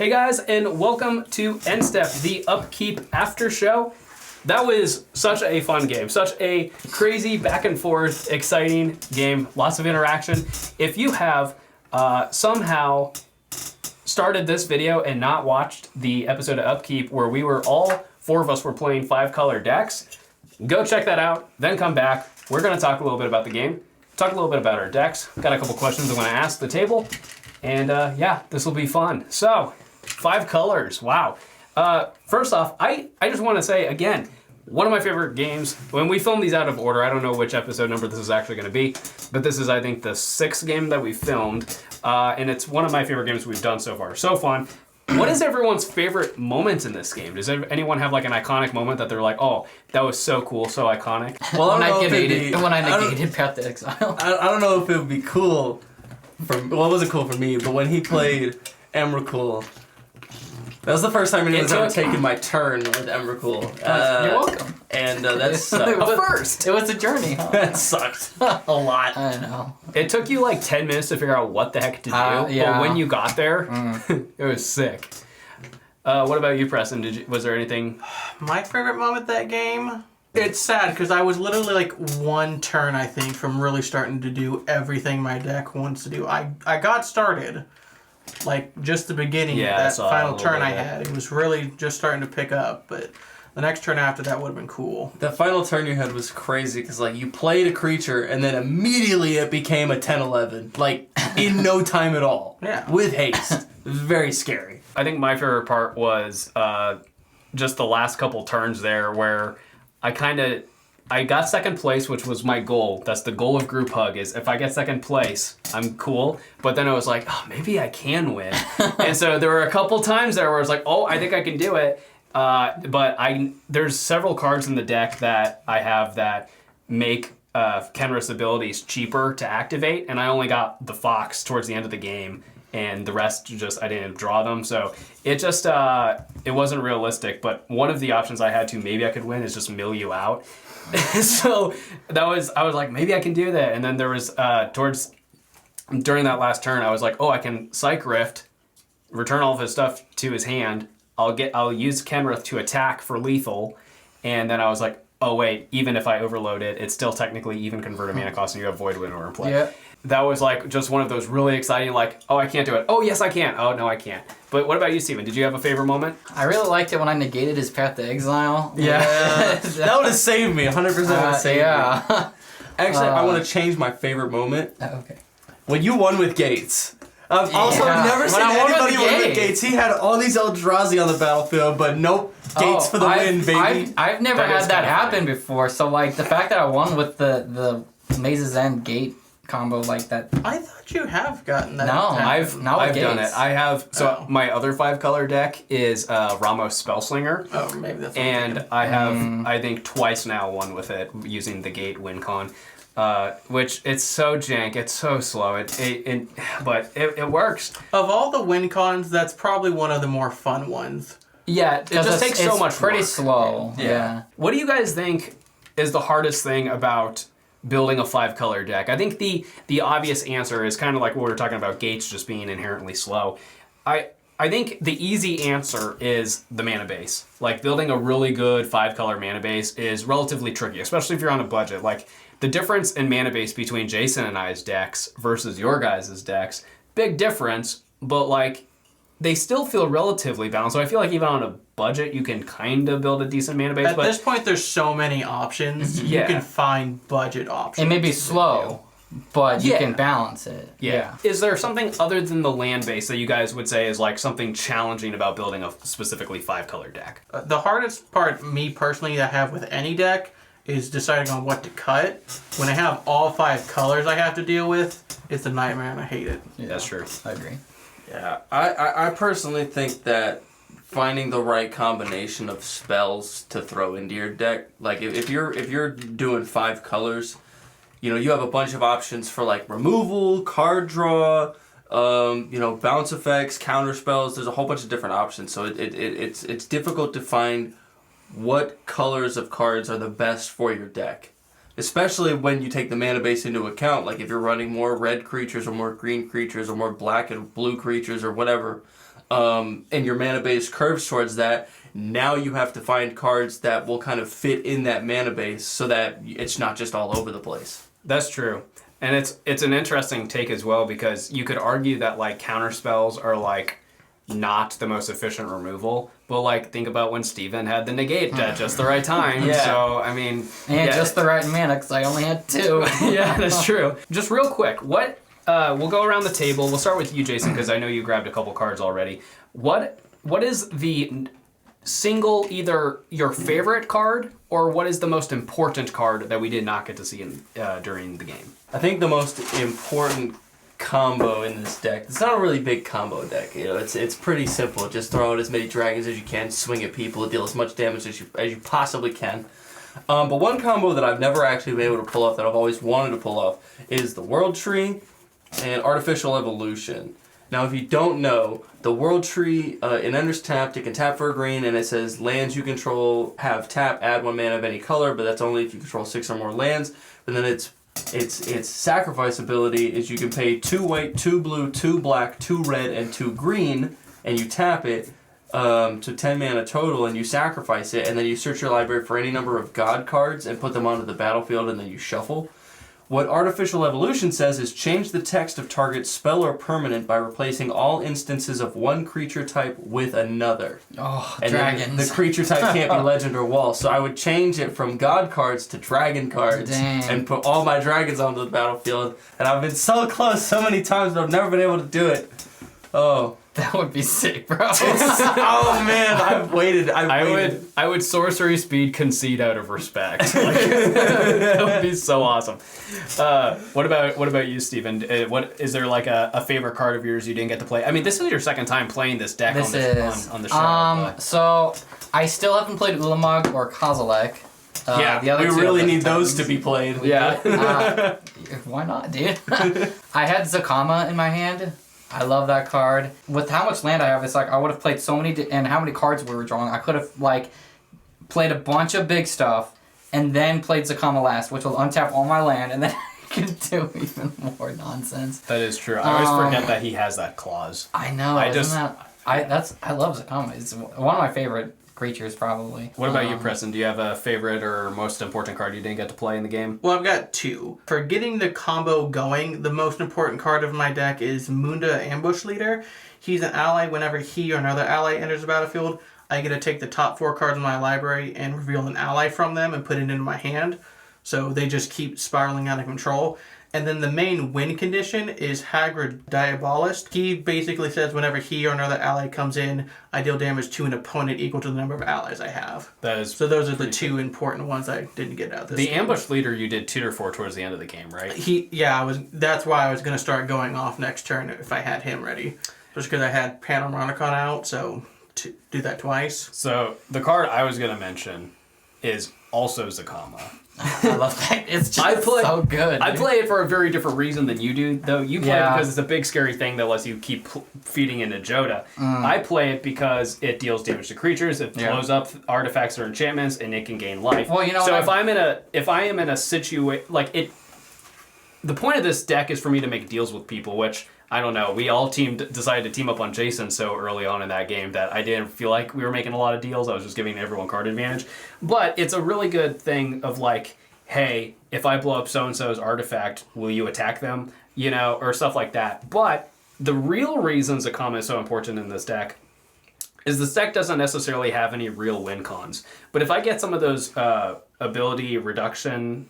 Hey guys, and welcome to Endstep, the Upkeep Aftershow. That was such a fun game, such a crazy back and forth, exciting game, lots of interaction. If you have somehow started this video and not watched the episode of Upkeep where we were all four of us were playing 5-color decks, go check that out, then come back. We're going to talk a little bit about the game, talk a little bit about our decks. Got a couple questions I want to ask the table, and yeah, this will be fun. So, 5 colors, wow. First off, I just want to say again, one of my favorite games, when we filmed these out of order, I don't know which episode number this is actually going to be, but this is, I think, the 6th game that we filmed, and it's one of my favorite games we've done so far. So fun. What is everyone's favorite moment in this game? Does anyone have like an iconic moment that they're like, oh, that was so cool, so iconic? Well, when I negated Path to Exile. I don't know if it would be cool it wasn't cool for me, but when he played Emrakul, that was the first time anyone's ever taken my turn with Emrakul. You're welcome. And that's First! It was a journey, huh? That sucked a lot. I know. It took you like 10 minutes to figure out what the heck to do, yeah. but when you got there, it was sick. What about you, Preston? Was there anything? My favorite moment that game? It's sad because I was literally like one turn, I think, from really starting to do everything my deck wants to do. I got started, like just the beginning of that final turn I had. It was really just starting to pick up, but the next turn after that would have been cool. The final turn you had was crazy because like you played a creature and then immediately it became a 10-11, like in no time at all. Yeah. With haste. It was very scary. I think my favorite part was just the last couple turns there where I got second place, which was my goal. That's the goal of Group Hug, is if I get second place, I'm cool. But then I was like, oh, maybe I can win. And so there were a couple times there where I was like, oh, I think I can do it. But there's several cards in the deck that I have that make Kenrith's abilities cheaper to activate, and I only got the Fox towards the end of the game, and the rest I didn't draw them, so it just, it wasn't realistic, but one of the options I had to maybe I could win is just mill you out. So I was like, maybe I can do that, and then there was, during that last turn, I was like, oh, I can Psych Rift, return all of his stuff to his hand, I'll use Kenrith to attack for lethal, and then I was like, oh wait, even if I overload it, it's still technically even converted mana cost, and you have Void Winnower in play. Yeah. That was like just one of those really exciting, like, oh, I can't do it. Oh, yes, I can. Oh, no, I can't. But what about you, Steven? Did you have a favorite moment? I really liked it when I negated his Path to Exile. Yeah. That would have saved me. 100% would have saved me. Actually, I want to change my favorite moment. Okay. When you won with Gates. I've never seen anybody win with Gates. He had all these Eldrazi on the battlefield, but nope, Gates for the win, baby. I've never had that happen before, so like the fact that I won with the Maze's End Gate combo like that. I thought you have gotten that. No, I've done it. I have. So my other 5-color deck is Ramos Spellslinger. Oh, maybe that's. And I have, I think, twice now won with it using the Gate win con. Which it's so jank, it's so slow, but it works. Of all the win cons, that's probably one of the more fun ones. Yeah, it just takes so much pretty work. slow. Yeah. What do you guys think is the hardest thing about building a 5-color deck? I think the obvious answer is kind of like what we were talking about, Gates just being inherently slow. I think the easy answer is the mana base. Like building a really good 5-color mana base is relatively tricky, especially if you're on a budget. Like the difference in mana base between Jason and I's decks versus your guys' decks, big difference, but like they still feel relatively balanced. So I feel like even on a budget, you can kind of build a decent mana base. At this point, there's so many options. You can find budget options. It may be slow, but you can balance it. Yeah. Is there something other than the land base that you guys would say is like something challenging about building a specifically 5-color deck? The hardest part, me personally, I have with any deck is deciding on what to cut. When I have all 5 colors I have to deal with, it's a nightmare and I hate it. Yeah, that's true. I agree. Yeah, I personally think that finding the right combination of spells to throw into your deck, like if you're doing 5 colors, you know, you have a bunch of options for like removal, card draw, bounce effects, counter spells. There's a whole bunch of different options, so it's difficult to find what colors of cards are the best for your deck. Especially when you take the mana base into account, like if you're running more red creatures or more green creatures or more black and blue creatures or whatever, and your mana base curves towards that, now you have to find cards that will kind of fit in that mana base so that it's not just all over the place. That's true. And it's an interesting take as well, because you could argue that like counter spells are like not the most efficient removal, but like think about when Steven had the negate at just the right time. Yeah. So I mean, And just the right mana, because I only had 2. Yeah, that's true. Just real quick, what we'll go around the table. We'll start with you, Jason, because I know you grabbed a couple cards already. What is the single, either your favorite card or what is the most important card that we did not get to see during the game? I think the most important combo in this deck, it's not a really big combo deck, you know, it's pretty simple. Just throw out as many dragons as you can, swing at people, deal as much damage as you possibly can. But one combo that I've never actually been able to pull off, that I've always wanted to pull off, is the World Tree and Artificial Evolution. Now, if you don't know, the World Tree, it enters tapped, it can tap for a green, and it says lands you control have tap, add 1 mana of any color, but that's only if you control 6 or more lands. And then its sacrifice ability is you can pay 2 white, 2 blue, 2 black, 2 red, and 2 green, and you tap it to 10 mana total, and you sacrifice it, and then you search your library for any number of god cards and put them onto the battlefield, and then you shuffle. What Artificial Evolution says is change the text of target spell or permanent by replacing all instances of one creature type with another. Oh, And dragons. the creature type can't be legend or wall, so I would change it from god cards to dragon cards. Dang. And put all my dragons onto the battlefield. And I've been so close so many times, but I've never been able to do it. Oh. That would be sick, bro. Oh man, I've waited. I would sorcery speed concede out of respect. Like, that would be so awesome. What about you, Steven? What is there like a favorite card of yours you didn't get to play? I mean, this is your second time playing this deck on the show. So I still haven't played Ulamog or Kozilek. The other we really need those to be played. Yeah. Why not, dude? I had Zakama in my hand. I love that card. With how much land I have, it's like I would have played so many, and how many cards we were drawing, I could have like played a bunch of big stuff, and then played Zakama last, which will untap all my land, and then I can do even more nonsense. That is true. I always forget that he has that clause. I know. I love Zakama. It's one of my favorite creatures, probably. What about you, Preston? Do you have a favorite or most important card you didn't get to play in the game? Well, I've got 2. For getting the combo going, the most important card of my deck is Munda Ambush Leader. He's an ally. Whenever he or another ally enters the battlefield, I get to take the top 4 cards in my library and reveal an ally from them and put it into my hand. So they just keep spiraling out of control. And then the main win condition is Hagrid Diabolist. He basically says whenever he or another ally comes in, I deal damage to an opponent equal to the number of allies I have. So those are the 2 important ones I didn't get out this The game. Ambush Leader you did tutor for towards the end of the game, right? That's why I was going to start going off next turn if I had him ready. Just because I had Panoramaticon out, so to do that twice. So the card I was going to mention is also Zakama. I love that. It's just so good. I play it for a very different reason than you do, though. You play it because it's a big scary thing that lets you keep feeding into Joda. I play it because it deals damage to creatures, it blows up artifacts or enchantments, and it can gain life. Well, you know. So if I am in a situation like it, the point of this deck is for me to make deals with people, which I don't know. We all decided to team up on Jason so early on in that game that I didn't feel like we were making a lot of deals. I was just giving everyone card advantage. But it's a really good thing of like, hey, if I blow up so-and-so's artifact, will you attack them? You know, or stuff like that. But the real reason Zakama is so important in this deck is this deck doesn't necessarily have any real win cons. But if I get some of those ability reduction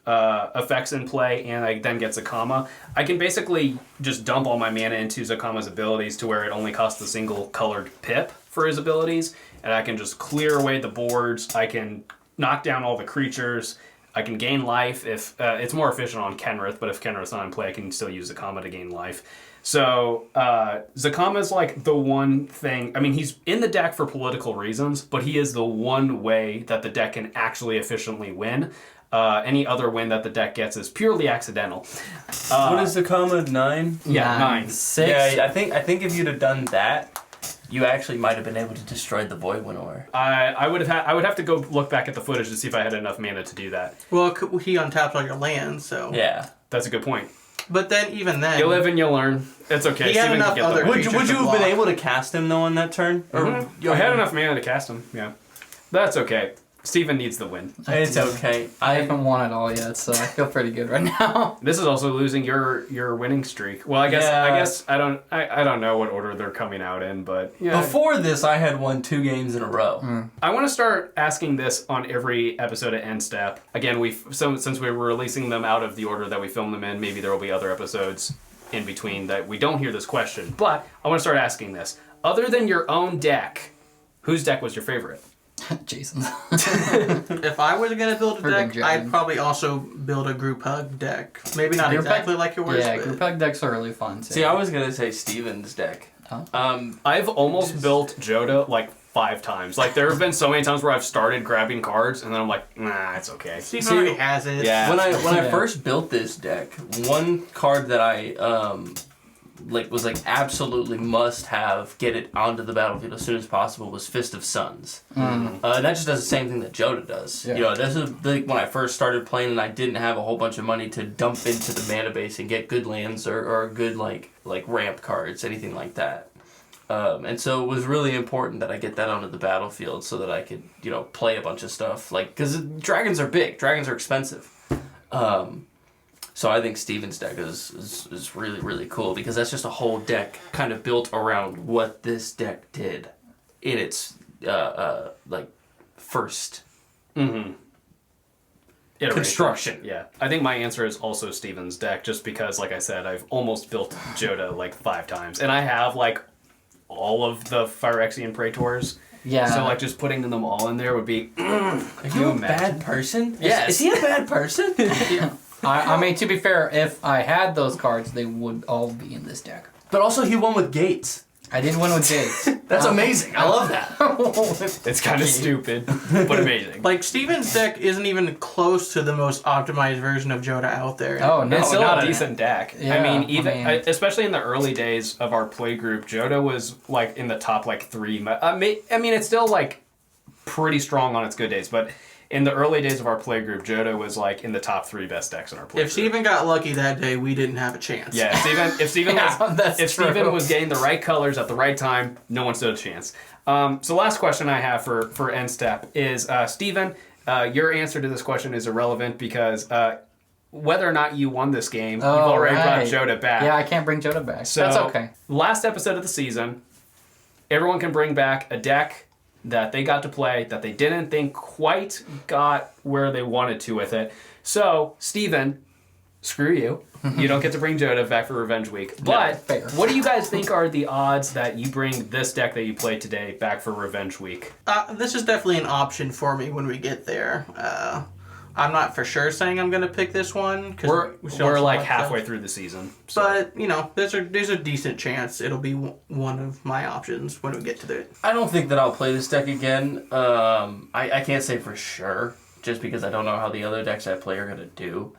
effects in play and I then get Zakama, I can basically just dump all my mana into Zakama's abilities to where it only costs a single colored pip for his abilities, and I can just clear away the boards, I can knock down all the creatures, I can gain life if it's more efficient on Kenrith, but if Kenrith's not in play I can still use Zakama to gain life. So Zakama's like the one thing, I mean he's in the deck for political reasons, but he is the one way that the deck can actually efficiently win. Any other win that the deck gets is purely accidental. What is Zakama, 9? Yeah, 9. 6. Yeah, I think if you'd have done that, you actually might have been able to destroy the Void Winnower. I would have to go look back at the footage to see if I had enough mana to do that. Well, he untaps all your lands, so... Yeah. That's a good point. But then, even then... You live and you learn. It's okay. He had Steven enough can get other the win. creatures Would you to have been block. able to cast him, though, on that turn? Or, I had enough mana to cast him, yeah. That's okay. Steven needs the win. It's okay. I haven't won it all yet, so I feel pretty good right now. This is also losing your winning streak. Well, I guess I don't know what order they're coming out in, but yeah. Before this, I had won 2 games in a row. I want to start asking this on every episode of Endstep. Again, since we were releasing them out of the order that we filmed them in, maybe there will be other episodes in between that we don't hear this question. But I want to start asking this. Other than your own deck, whose deck was your favorite? Jason's. If I was going to build a Friggin' deck, Jared. I'd probably also build a group hug deck. Maybe not Group exactly hug? like yours, Yeah, but... group hug decks are really fun too. See, I was going to say Steven's deck. Oh. I've almost built Joda like 5 times. Like, there have been so many times where I've started grabbing cards, and then I'm like, nah, it's okay. Steven already has it. Yeah. When I Yeah. first built this deck, one card that I was absolutely must have, get it onto the battlefield as soon as possible, was Fist of Suns. And that just does the same thing that Joda does. Yeah. You know, this is when I first started playing and I didn't have a whole bunch of money to dump into the mana base and get good lands or good like ramp cards, anything like that. And so it was really important that I get that onto the battlefield so that I could, play a bunch of stuff. Because dragons are big, dragons are expensive. So I think Steven's deck is really, really cool because that's just a whole deck kind of built around what this deck did in its first Iteration. construction. Yeah. I think my answer is also Steven's deck, just because, like I said, I've almost built Joda like 5 times. And I have like all of the Phyrexian Praetors. Yeah. So just putting them all in there would be... Are you a bad person? Yes. Is he a bad person? I mean, to be fair, if I had those cards, they would all be in this deck. But also he won with Gates. I did win with Jace. That's amazing. I love that. It's kind of stupid, but amazing. Like, Steven's deck isn't even close to the most optimized version of Joda out there. Oh, no. It's still not a decent deck. Yeah, I mean, I mean- especially in the early days of our play group, Joda was like in the top 3. I mean, it's still like pretty strong on its good days, but in the early days of our play group, Joda was like in the top 3 best decks in our play If group. Steven got lucky that day, we didn't have a chance. Yeah, if Steven was getting the right colors at the right time, no one stood a chance. So last question I have for Endstep is, Steven, your answer to this question is irrelevant because whether or not you won this game, you've already brought Joda back. Yeah, I can't bring Joda back. So that's okay. last episode of the season, everyone can bring back a deck that they got to play that they didn't think quite got where they wanted to with it. So, Steven, screw you. You don't get to bring Joda back for Revenge Week. But fair. what do you guys think are the odds that you bring this deck that you played today back for Revenge Week? This is definitely an option for me when we get there. I'm not for sure saying I'm going to pick this one. We're like stuff. halfway through the season. So. But, there's a decent chance it'll be one of my options when we get to it. I don't think that I'll play this deck again. I can't say for sure, just because I don't know how the other decks I play are going to do.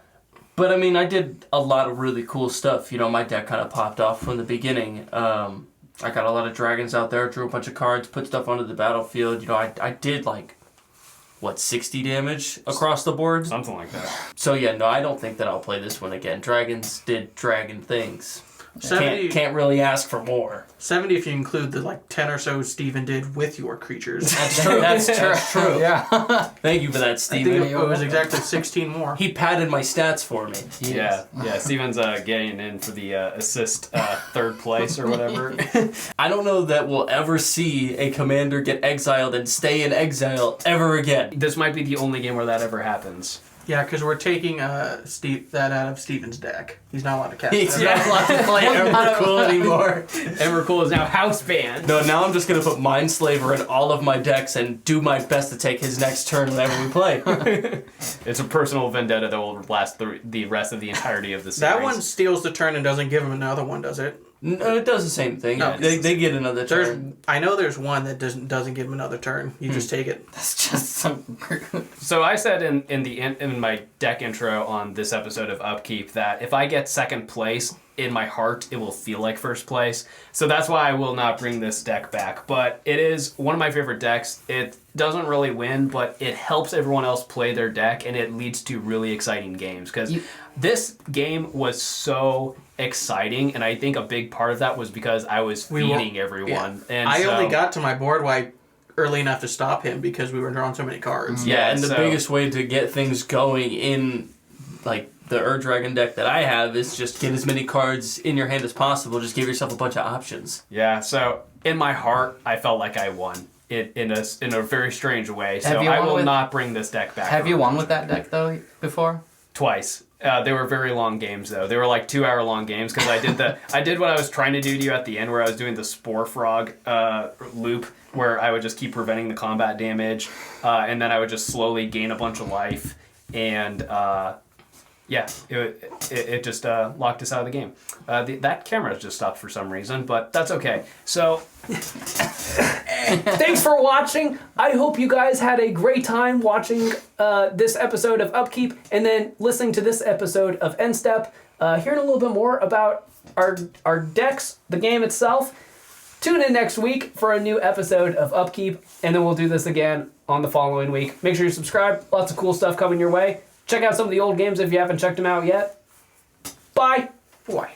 But, I mean, I did a lot of really cool stuff. My deck kind of popped off from the beginning. I got a lot of dragons out there, drew a bunch of cards, put stuff onto the battlefield. I did, 60 damage across the board? Something like that. So, yeah, no, I don't think that I'll play this one again. Dragons did dragon things. 70 Can't really ask for more. 70 if you include the 10 or so Steven did with your creatures. That's true. That's true. Yeah. Thank you for that, I think Steven. it was exactly 16 more. He padded my stats for me. Yeah, Steven's getting in for the assist 3rd place or whatever. I don't know that we'll ever see a commander get exiled and stay in exile ever again. This might be the only game where that ever happens. Yeah, because we're taking that out of Steven's deck. He's not allowed to cast He's it. not allowed to play Evercool anymore. Evercool is now house banned. No, now I'm just going to put Mindslaver in all of my decks and do my best to take his next turn whenever we play. It's a personal vendetta that will last the rest of the entirety of the series. That one steals the turn and doesn't give him another one, does it? No, it does the same thing. No. They get another turn. I know there's one that doesn't give him another turn. You just take it. That's just so rude. So I said in my deck intro on this episode of Upkeep that if I get second place, in my heart, it will feel like first place. So that's why I will not bring this deck back. But it is one of my favorite decks. It doesn't really win, but it helps everyone else play their deck, and it leads to really exciting games. Because this game was so exciting, and I think a big part of that was because I was feeding everyone. Yeah. And I only got to my board early enough to stop him because we were drawing so many cards. Yeah, and the biggest way to get things going in, like, the Dragon deck that I have is just get as many cards in your hand as possible. Just give yourself a bunch of options. Yeah, so in my heart, I felt like I won it in a very strange way. So I will not bring this deck back. Have you won with that deck, though, before? Twice. They were very long games, though. They were like 2-hour long games because I did what I was trying to do to you at the end, where I was doing the Spore Frog loop, where I would just keep preventing the combat damage, and then I would just slowly gain a bunch of life, and yeah, it just locked us out of the game. That camera just stopped for some reason, but that's okay. So, thanks for watching. I hope you guys had a great time watching this episode of Upkeep and then listening to this episode of Endstep, hearing a little bit more about our decks, the game itself. Tune in next week for a new episode of Upkeep, and then we'll do this again on the following week. Make sure you subscribe. Lots of cool stuff coming your way. Check out some of the old games if you haven't checked them out yet. Bye. Boy.